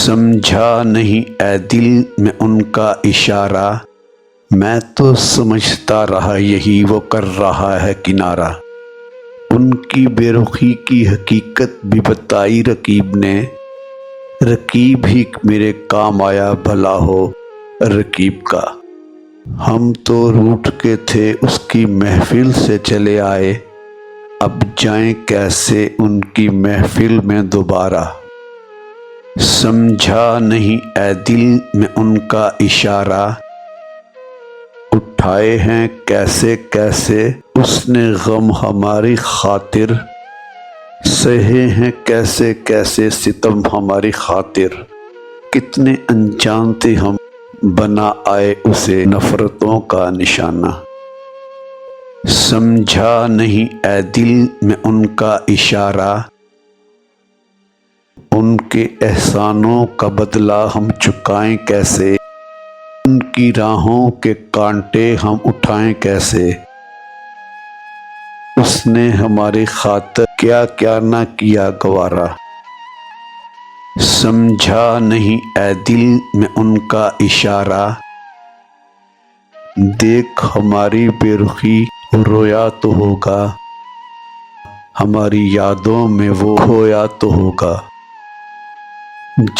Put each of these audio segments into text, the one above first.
سمجھا نہیں اے دل میں ان کا اشارہ، میں تو سمجھتا رہا یہی وہ کر رہا ہے کنارہ۔ ان کی بے رخی کی حقیقت بھی بتائی رقیب نے، رقیب ہی میرے کام آیا بھلا ہو رقیب کا۔ ہم تو روٹھ کے تھے اس کی محفل سے چلے آئے، اب جائیں کیسے ان کی محفل میں دوبارہ۔ سمجھا نہیں اے دل میں ان کا اشارہ، اٹھائے ہیں کیسے کیسے اس نے غم ہماری خاطر، سہے ہیں کیسے کیسے ستم ہماری خاطر۔ کتنے انجان تھے ہم، بنا آئے اسے نفرتوں کا نشانہ۔ سمجھا نہیں اے دل میں ان کا اشارہ، ان کے احسانوں کا بدلہ ہم چکائیں کیسے، ان کی راہوں کے کانٹے ہم اٹھائیں کیسے۔ اس نے ہماری خاطر کیا کیا نہ کیا گوارا۔ سمجھا نہیں اے دل میں ان کا اشارہ، دیکھ ہماری بے رخی رویا تو ہوگا، ہماری یادوں میں وہ کھویا تو ہوگا۔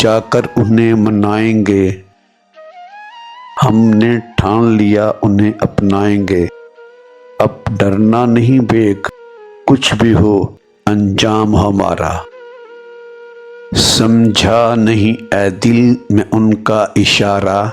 جا کر انہیں منائیں گے، ہم نے ٹھان لیا انہیں اپنائیں گے۔ اب ڈرنا نہیں بیگ، کچھ بھی ہو انجام ہمارا۔ سمجھا نہیں اے دل میں ان کا اشارہ،